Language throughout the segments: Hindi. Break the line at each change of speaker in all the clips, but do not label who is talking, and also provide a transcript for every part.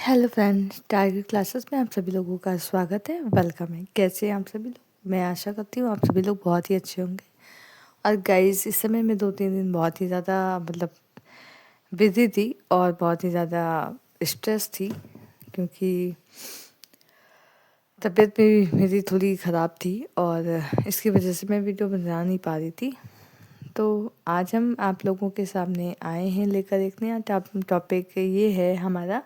हेलो फ्रेंड्स, टारगेट क्लासेस में आप सभी लोगों का स्वागत है। वेलकम है। कैसे हैं आप सभी लोग? मैं आशा करती हूँ आप सभी लोग बहुत ही अच्छे होंगे। और गाइस, इस समय मैं 2-3 दिन बहुत ही ज़्यादा बिजी थी और बहुत ही ज़्यादा स्ट्रेस थी, क्योंकि तबीयत भी मेरी थोड़ी ख़राब थी और इसकी वजह से मैं वीडियो बना नहीं पा रही थी। तो आज हम आप लोगों के सामने आए हैं लेकर एक नया टॉपिक। ये है हमारा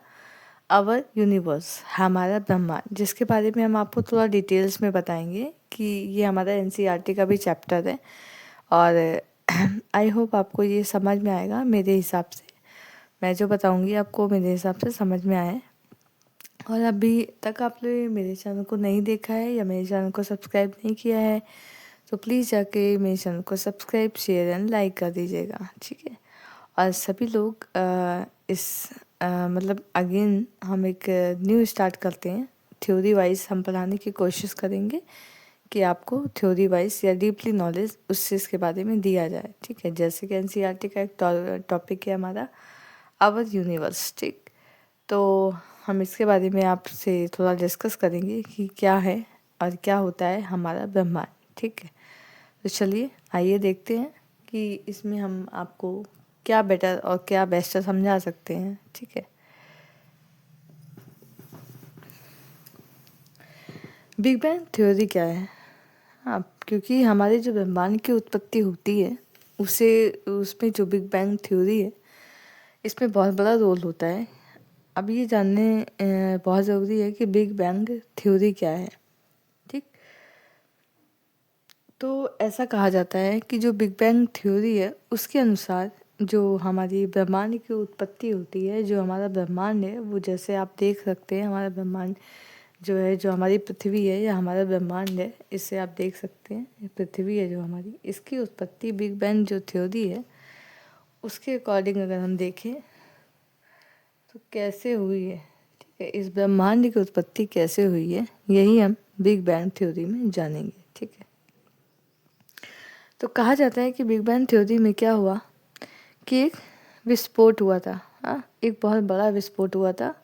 आवर यूनिवर्स, हमारा ब्रह्मांड, जिसके बारे में हम आपको थोड़ा डिटेल्स में बताएंगे कि ये हमारा एनसीईआरटी का भी चैप्टर है। और आई होप आपको ये समझ में आएगा। मेरे हिसाब से मैं जो बताऊंगी आपको मेरे हिसाब से समझ में आए। और अभी तक आपने मेरे चैनल को नहीं देखा है या मेरे चैनल को सब्सक्राइब नहीं किया है तो प्लीज़ जाके मेरे चैनल को सब्सक्राइब, शेयर एंड लाइक कर दीजिएगा, ठीक है। और सभी लोग इस अगेन हम एक न्यू स्टार्ट करते हैं। थ्योरी वाइज हम पढ़ाने की कोशिश करेंगे कि आपको थ्योरी वाइज या डीपली नॉलेज उस चीज़ के बारे में दिया जाए, ठीक है। जैसे कि एनसीईआरटी का एक टॉपिक है हमारा आवर यूनिवर्स, ठीक। तो हम इसके बारे में आपसे थोड़ा डिस्कस करेंगे कि क्या है और क्या होता है हमारा ब्रह्मांड, ठीक है। तो चलिए आइए देखते हैं कि इसमें हम आपको क्या बेटर और क्या बेस्ट समझा सकते हैं, ठीक है। बिग बैंग थ्योरी क्या है? हाँ, क्योंकि हमारे जो ब्रह्मांड की उत्पत्ति होती है उसे उसमें जो बिग बैंग थ्योरी है इसमें बहुत बड़ा रोल होता है। अब ये जानने बहुत ज़रूरी है कि बिग बैंग थ्योरी क्या है, ठीक। तो ऐसा कहा जाता है कि जो बिग बैंग थ्योरी है उसके अनुसार जो हमारी ब्रह्मांड की उत्पत्ति होती है, जो हमारा ब्रह्मांड है, वो जैसे आप देख सकते हैं हमारा ब्रह्मांड जो है, जो हमारी पृथ्वी है या हमारा ब्रह्मांड है, इससे आप देख सकते हैं ये पृथ्वी है जो हमारी, इसकी उत्पत्ति बिग बैंग जो थ्योरी है उसके अकॉर्डिंग अगर हम देखें तो कैसे हुई है, ठीक है। इस ब्रह्मांड की उत्पत्ति कैसे हुई है यही हम बिग बैंग थ्योरी में जानेंगे, ठीक है। तो कहा जाता है कि बिग बैंग थ्योरी में क्या हुआ कि एक विस्फोट हुआ था। हाँ, एक बहुत बड़ा विस्फोट हुआ था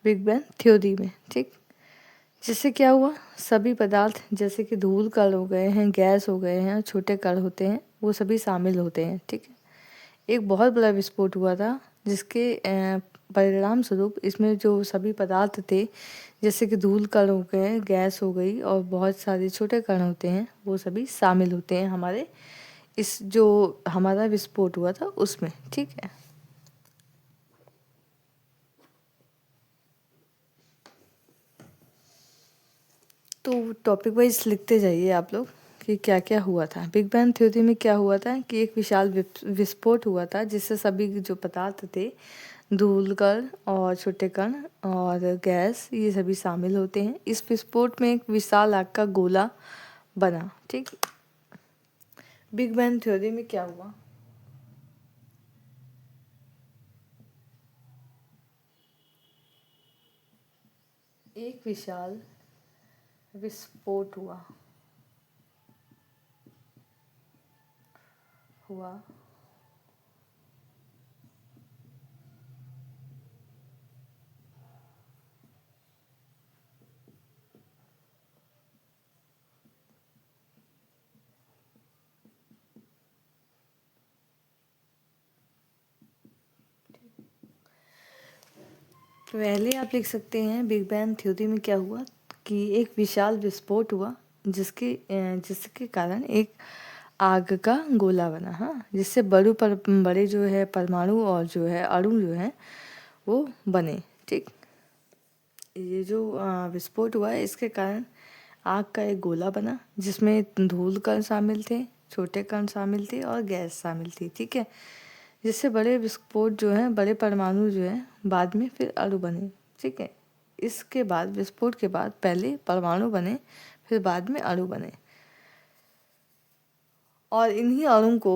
बिग बैंग थ्योरी में, ठीक। जिससे क्या हुआ, सभी पदार्थ जैसे कि धूल कण हो गए हैं, गैस हो गए हैं, छोटे कण होते हैं, वो सभी शामिल होते हैं, ठीक है। एक बहुत बड़ा विस्फोट हुआ था जिसके परिणाम स्वरूप इसमें जो सभी पदार्थ थे, जैसे कि धूल कण हो गए, गैस हो गई और बहुत सारे छोटे कण होते हैं, वो सभी शामिल होते हैं हमारे इस जो हमारा विस्फोट हुआ था उसमें, ठीक है। तो टॉपिक वाइज लिखते जाइए आप लोग कि क्या क्या हुआ था। बिग बैंग थ्योरी में क्या हुआ था कि एक विशाल विस्फोट हुआ था जिससे सभी जो पदार्थ थे, धूल कण और छोटे कण और गैस, ये सभी शामिल होते हैं। इस विस्फोट में एक विशाल आग का गोला बना, ठीक। बिग बैंग थ्योरी में क्या हुआ, एक विशाल विस्फोट हुआ। पहले आप लिख सकते हैं बिग बैंग थ्योरी में क्या हुआ कि एक विशाल विस्फोट हुआ जिसके कारण एक आग का गोला बना। हाँ, जिससे बड़े जो है परमाणु और जो है अणु जो है वो बने, ठीक। ये जो विस्फोट हुआ है इसके कारण आग का एक गोला बना जिसमें धूल कण शामिल थे, छोटे कण शामिल थे और गैस शामिल थी, ठीक है। जिससे बड़े विस्फोट जो है, बड़े परमाणु जो है बाद में फिर अणु बने, ठीक है। इसके बाद विस्फोट के बाद पहले परमाणु बने, फिर बाद में अणु बने। और इन्हीं अणु को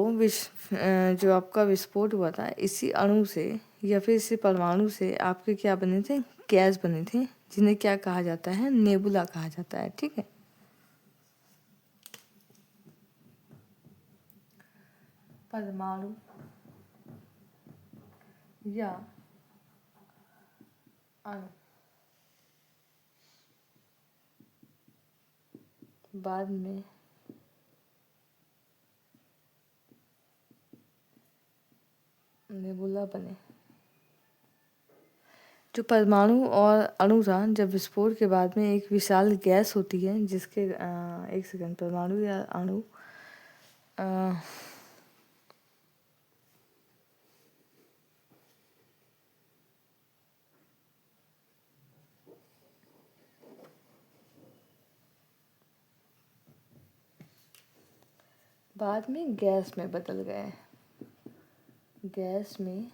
जो आपका विस्फोट हुआ था, इसी अणु से या फिर इसी परमाणु से आपके क्या बने थे, गैस बने थे, जिन्हें क्या कहा जाता है, नेबुला कहा जाता है, ठीक है। परमाणु या अणु, बाद में नेबुला बने। जो परमाणु और अणु था, जब विस्फोट के बाद में एक विशाल गैस होती है जिसके एक सेकंड, परमाणु या अणु, बाद में गैस में बदल गए, गैस में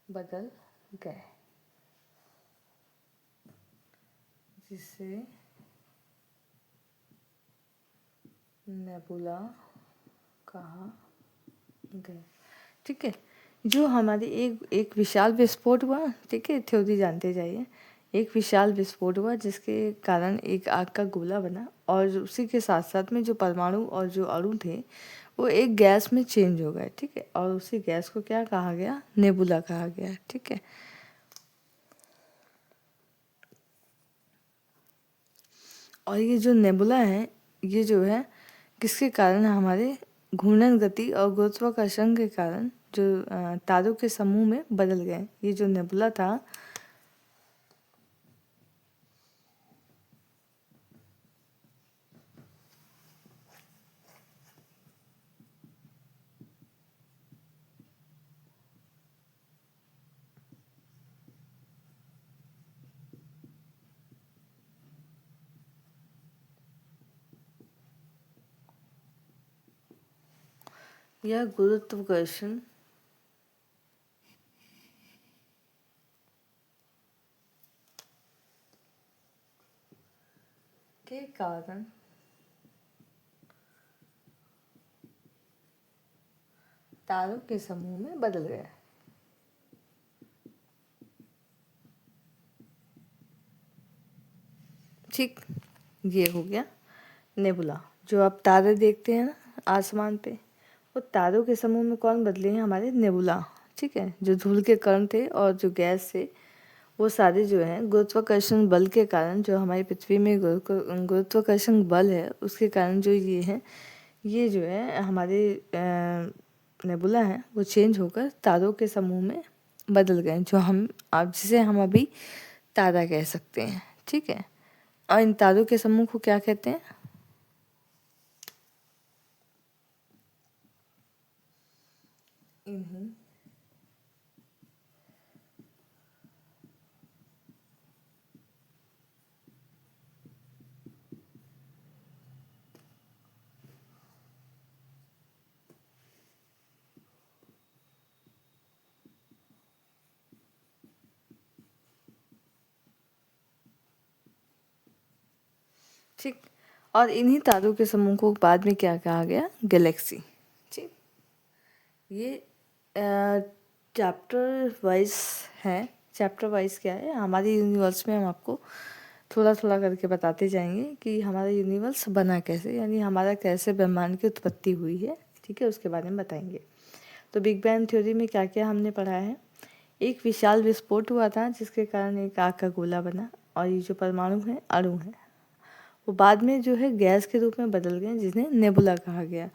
बदल गए, जिसे नेबुला कहा गया। ठीक है, जो हमारी एक विशाल विस्फोट हुआ, ठीक है, थ्योरी जानते जाइए। एक विशाल विस्फोट हुआ जिसके कारण एक आग का गोला बना, और उसी के साथ साथ में जो परमाणु और जो अणु थे वो एक गैस में चेंज हो गए। ठीक है, और उसी गैस को क्या कहा गया? नेबुला कहा गया। ठीक है, और ये जो नेबुला है, ये जो है किसके कारण? हमारे घूर्णन गति और गुरुत्वाकर्षण के कारण जो तारों के समूह में बदल गए। ये जो नेबुला था, यह गुरुत्वाकर्षण के कारण तारों के समूह में बदल गया। ठीक, ये हो गया नेबुला। जो आप तारे देखते हैं ना आसमान पे, वो तारों के समूह में कौन बदले हैं? हमारे नेबुला। ठीक है, जो धूल के कण थे और जो गैस थे, वो सारे जो हैं गुरुत्वाकर्षण बल के कारण, जो हमारी पृथ्वी में गुरुत्वाकर्षण बल है उसके कारण जो ये है, ये जो है हमारे नेबुला हैं, वो चेंज होकर तारों के समूह में बदल गए, जो हम अब जिसे हम अभी तारा कह सकते हैं। ठीक है, और इन तारों के समूह को क्या कहते हैं? इन्हीं ठीक, और इन्हीं तारों के समूह को बाद में क्या कहा गया? गैलेक्सी। ठीक, ये चैप्टर वाइज है। चैप्टर वाइज क्या है? हमारे यूनिवर्स में हम आपको थोड़ा थोड़ा करके बताते जाएंगे कि हमारा यूनिवर्स बना कैसे, यानी हमारा कैसे ब्रह्मांड की उत्पत्ति हुई है। ठीक है, उसके बारे में बताएंगे। तो बिग बैंग थ्योरी में क्या क्या हमने पढ़ा है? एक विशाल विस्फोट हुआ था जिसके कारण एक आग का गोला बना, और ये जो परमाणु है, अणु है, वो बाद में जो है गैस के रूप में बदल गए, जिन्हें नेबुला कहा गया।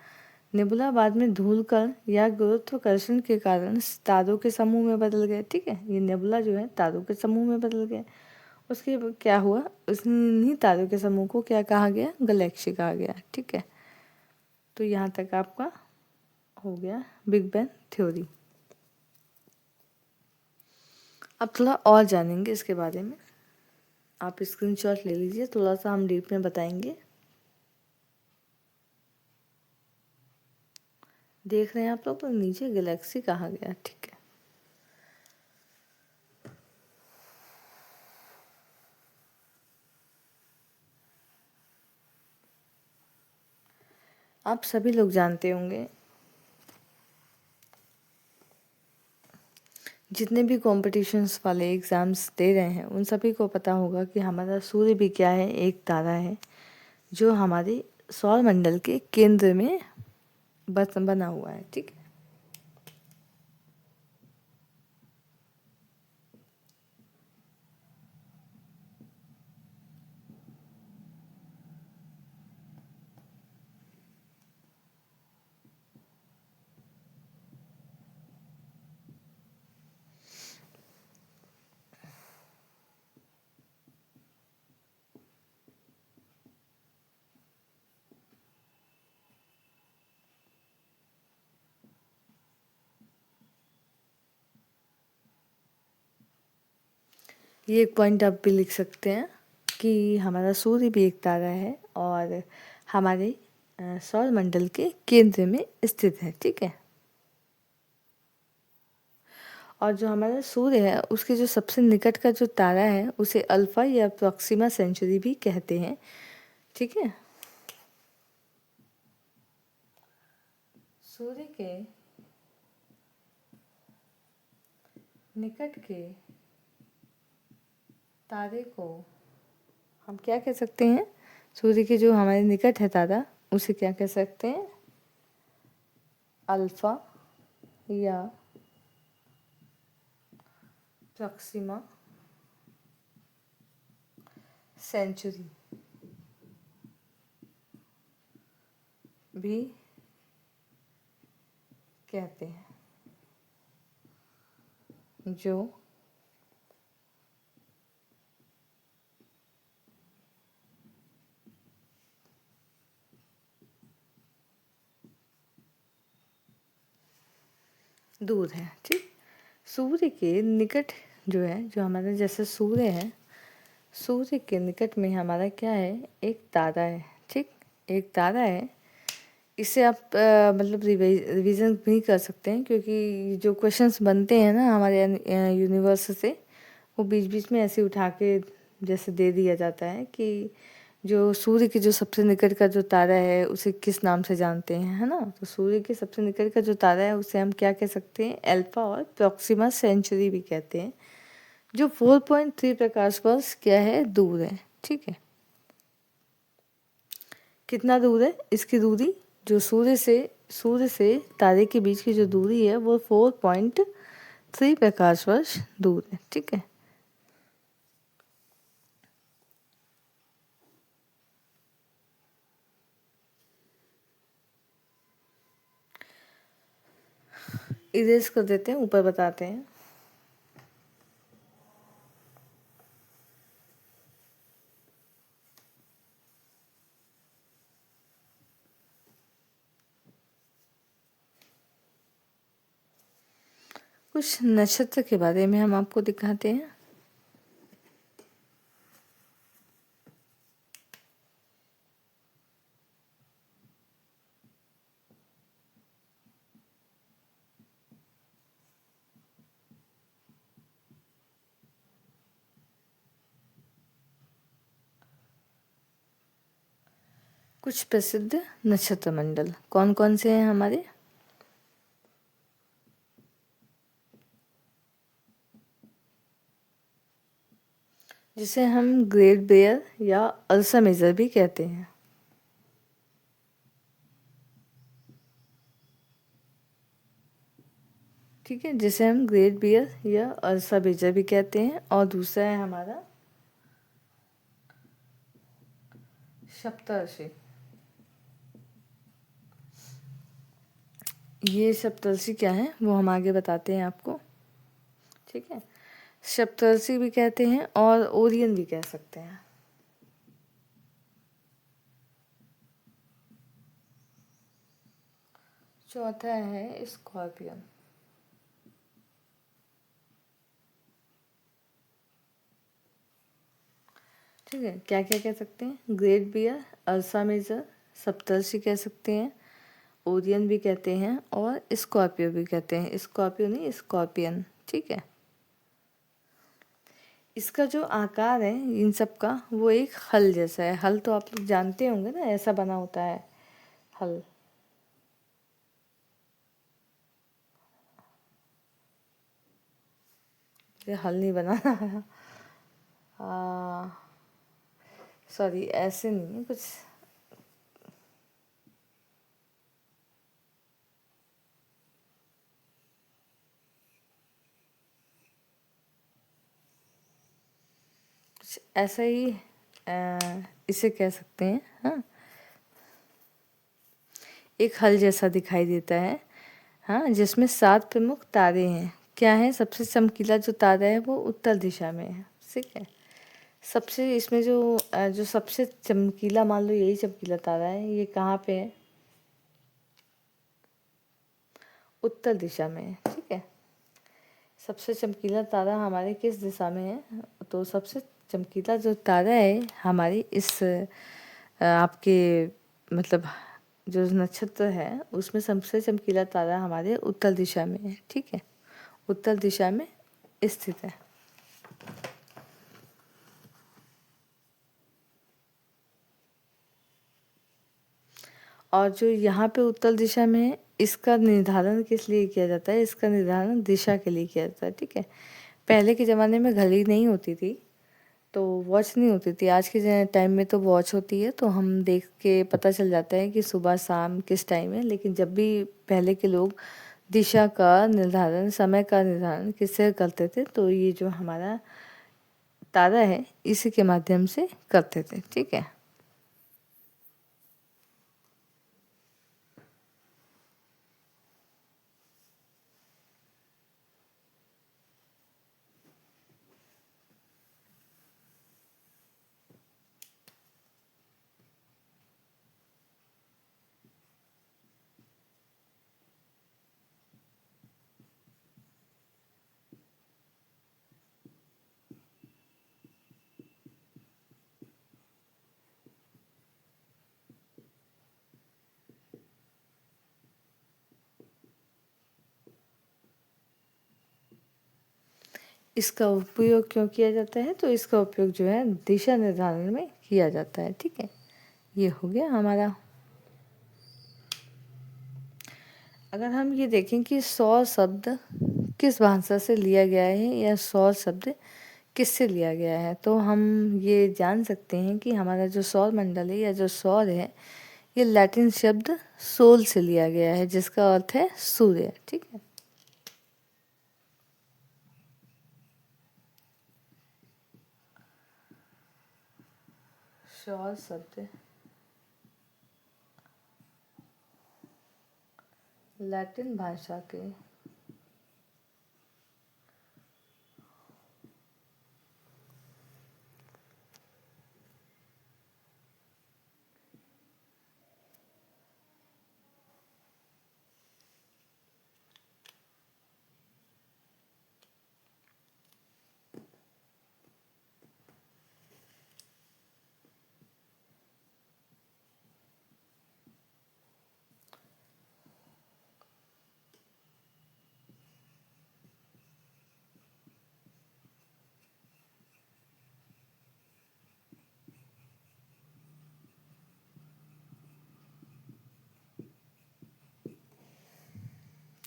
नेबुला बाद में धूल कण या गुरुत्वाकर्षण के कारण तारों के समूह में बदल गए। ठीक है, ये नेबुला जो है तारों के समूह में बदल गए। उसके क्या हुआ? उन्हीं तारों के समूह को क्या कहा गया? गैलेक्सी कहा गया। ठीक है, तो यहाँ तक आपका हो गया बिग बैंग थ्योरी। अब थोड़ा और जानेंगे इसके बारे में। आप स्क्रीनशॉट ले लीजिए, थोड़ा सा हम डीप में बताएंगे। देख रहे हैं आप लोग, तो नीचे गैलेक्सी कहा गया। ठीक है, आप सभी लोग जानते होंगे, जितने भी कॉम्पिटिशन्स वाले एग्ज़ाम्स दे रहे हैं उन सभी को पता होगा कि हमारा सूर्य भी क्या है? एक तारा है जो हमारे सौर मंडल के केंद्र में बना हुआ है। ठीक है, ये एक पॉइंट आप भी लिख सकते हैं कि हमारा सूर्य भी एक तारा है और हमारे सौर मंडल के केंद्र में स्थित है। ठीक है, और जो हमारा सूर्य है उसके जो सबसे निकट का जो तारा है उसे अल्फा या प्रॉक्सिमा सेंचुरी भी कहते हैं। ठीक है, सूर्य के निकट के तारे को हम क्या कह सकते हैं? सूर्य के जो हमारे निकट है तारा उसे क्या कह सकते हैं? अल्फा या प्रॉक्सिमा सेंचुरी भी कहते हैं, जो दूर है। ठीक, सूर्य के निकट जो है, जो हमारा जैसे सूर्य है, सूर्य के निकट में हमारा क्या है? एक तारा है। ठीक, एक तारा है। इसे आप मतलब रिवीजन भी कर सकते हैं, क्योंकि जो क्वेश्चंस बनते हैं ना हमारे यूनिवर्स से, वो बीच बीच में ऐसे उठा के जैसे दे दिया जाता है कि जो सूर्य के जो सबसे निकट का जो तारा है उसे किस नाम से जानते हैं, है ना? तो सूर्य के सबसे निकट का जो तारा है उसे हम क्या कह सकते हैं? अल्फा और प्रॉक्सिमा सेंचुरी भी कहते हैं, जो 4.3 प्रकाश वर्ष क्या है? दूर है। ठीक है, कितना दूर है? इसकी दूरी जो सूर्य से तारे के बीच की जो दूरी है वो 4.3 प्रकाश वर्ष दूर है। ठीक है, इरेज कर देते हैं, ऊपर बताते हैं। कुछ नक्षत्र के बारे में हम आपको दिखाते हैं। कुछ प्रसिद्ध नक्षत्र मंडल कौन कौन से हैं हमारे? जिसे हम ग्रेट बेयर या अर्सा मेजर भी कहते हैं। ठीक है, जिसे हम ग्रेट बियर या अर्सा मेजर भी कहते हैं। और दूसरा है हमारा सप्तर्षि। ये सप्तर्षि क्या है वो हम आगे बताते हैं आपको। ठीक है, सप्तर्षि भी कहते हैं और ओरियन भी कह सकते हैं। चौथा है स्कॉर्पियन। ठीक है, क्या क्या कह सकते हैं? ग्रेट बियर, अर्सा मेजर, सप्तर्षि कह सकते हैं, ओरियन भी कहते हैं और स्कॉर्पियो भी कहते हैं। स्कॉर्पियो नहीं, स्कॉर्पियन। ठीक है, इसका जो आकार है इन सब का वो एक हल जैसा है। हल तो आप लोग जानते होंगे ना, ऐसा बना होता है हल। ये हल नहीं बनाना सॉरी, ऐसे नहीं है कुछ। कुछ ऐसा ही इसे कह सकते हैं। हाँ, एक हल जैसा दिखाई देता है। हाँ, जिसमें 7 प्रमुख तारे हैं। क्या है? सबसे चमकीला जो तारा है वो उत्तर दिशा में है। ठीक है, सबसे इसमें जो सबसे चमकीला, मान लो यही चमकीला तारा है, ये कहाँ पे है? उत्तर दिशा में है। ठीक है, सबसे चमकीला तारा हमारे किस दिशा में है? तो सबसे चमकीला जो तारा है हमारी इस आपके मतलब जो नक्षत्र है उसमें सबसे चमकीला तारा हमारे उत्तर दिशा में है। ठीक है, उत्तर दिशा में स्थित है। और जो यहाँ पे उत्तर दिशा में है इसका निर्धारण किस लिए किया जाता है? इसका निर्धारण दिशा के लिए किया जाता है। ठीक है, पहले के ज़माने में घड़ी नहीं होती थी तो वॉच नहीं होती थी। आज के टाइम में तो वॉच होती है, तो हम देख के पता चल जाता है कि सुबह शाम किस टाइम है। लेकिन जब भी पहले के लोग दिशा का निर्धारण, समय का निर्धारण किससे करते थे? तो ये जो हमारा तारा है इसी के माध्यम से करते थे। ठीक है, इसका उपयोग क्यों किया जाता है? तो इसका उपयोग जो है दिशा निर्धारण में किया जाता है। ठीक है, ये हो गया हमारा। अगर हम ये देखें कि सौर शब्द किस भाषा से लिया गया है या सौर शब्द किससे लिया गया है, तो हम ये जान सकते हैं कि हमारा जो सौर मंडल है या जो सौर है ये लैटिन शब्द सोल से लिया गया है जिसका अर्थ है सूर्य। ठीक है, सौर शब्द लैटिन भाषा के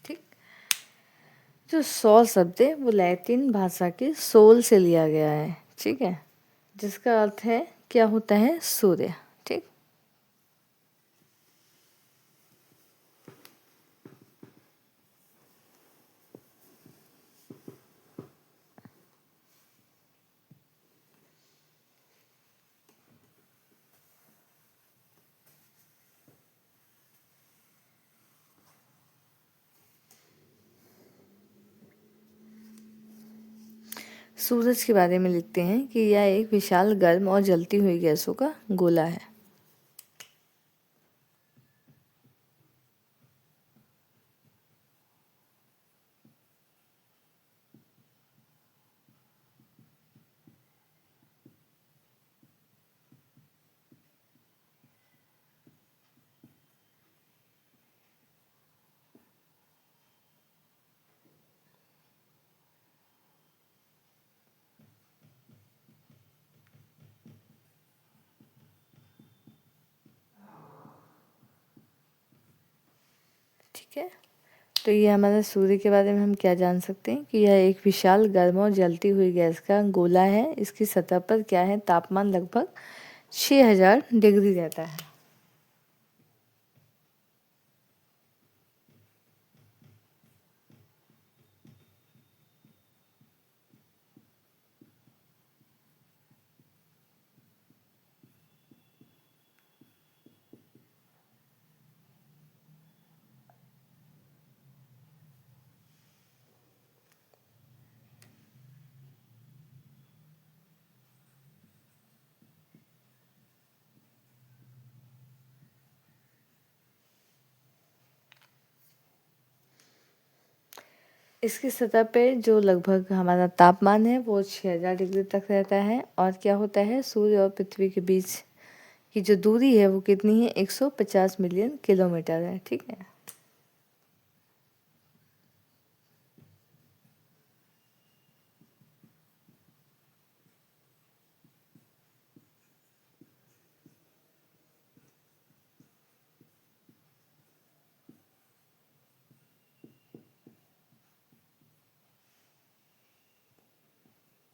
ठीक, जो सौर शब्द है वो लैटिन भाषा के सोल से लिया गया है। ठीक है, जिसका अर्थ है क्या होता है? सूर्य। ठीक, सूरज के बारे में लिखते हैं कि यह एक विशाल गर्म और जलती हुई गैसों का गोला है। ठीक है, तो ये हमारा सूर्य के बारे में हम क्या जान सकते हैं कि यह एक विशाल गर्म और जलती हुई गैस का गोला है। इसकी सतह पर क्या है? तापमान लगभग 6000 डिग्री रहता है। इसकी सतह पे जो लगभग हमारा तापमान है वो 6000 डिग्री तक रहता है। और क्या होता है, सूर्य और पृथ्वी के बीच की जो दूरी है वो कितनी है, 150 मिलियन किलोमीटर है। ठीक है।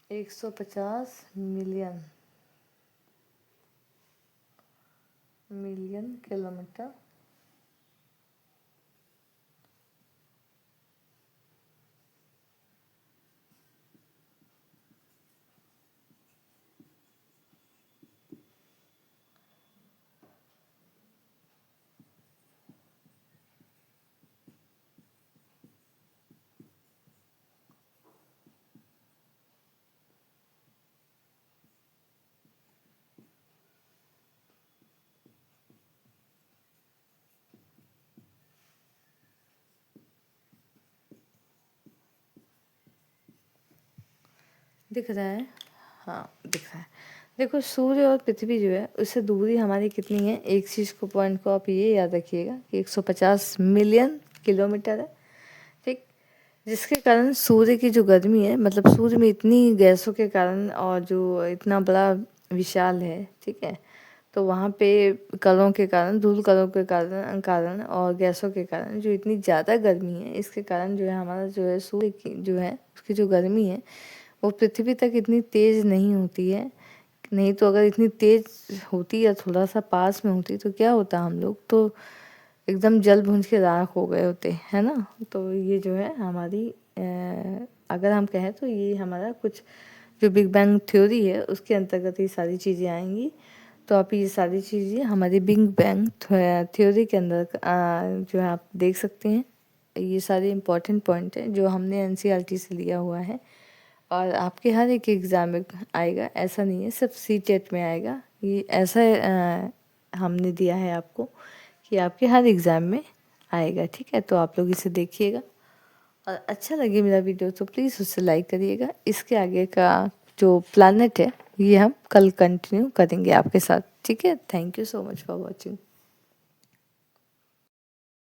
एक सौ पचास मिलियन किलोमीटर। दिख रहा है? हाँ दिख रहा है। देखो, सूर्य और पृथ्वी जो है उससे दूरी हमारी कितनी है, एक चीज़ को, पॉइंट को आप ये याद रखिएगा कि 150 मिलियन किलोमीटर है। ठीक। जिसके कारण सूर्य की जो गर्मी है, मतलब सूर्य में इतनी गैसों के कारण और जो इतना बड़ा विशाल है, ठीक है, तो वहाँ पे कणों के कारण, धूल कणों के कारण और गैसों के कारण जो इतनी ज़्यादा गर्मी है, इसके कारण जो है हमारा जो है सूर्य की जो है उसकी जो गर्मी है वो पृथ्वी तक इतनी तेज़ नहीं होती है। नहीं तो अगर इतनी तेज़ होती या थोड़ा सा पास में होती तो क्या होता, हम लोग तो एकदम जल भुन के राख हो गए होते, है ना। तो ये जो है हमारी अगर हम कहें तो ये हमारा कुछ जो बिग बैंग थ्योरी है उसके अंतर्गत ये सारी चीज़ें आएंगी। तो आप ये सारी चीज़ें हमारी बिग बैंग थ्योरी के अंदर जो है आप देख सकते हैं। ये सारे इम्पोर्टेंट पॉइंट हैं जो हमने एनसीईआरटी से लिया हुआ है और आपके हर एक एग्ज़ाम में आएगा, ऐसा नहीं है सिर्फ सीटेट में आएगा। ये ऐसा हमने दिया है आपको कि आपके हर एग्ज़ाम में आएगा। ठीक है, तो आप लोग इसे देखिएगा और अच्छा लगे मेरा वीडियो तो प्लीज़ उसे लाइक करिएगा। इसके आगे का जो प्लानट है ये हम कल कंटिन्यू करेंगे आपके साथ। ठीक है, thank you so much for watching.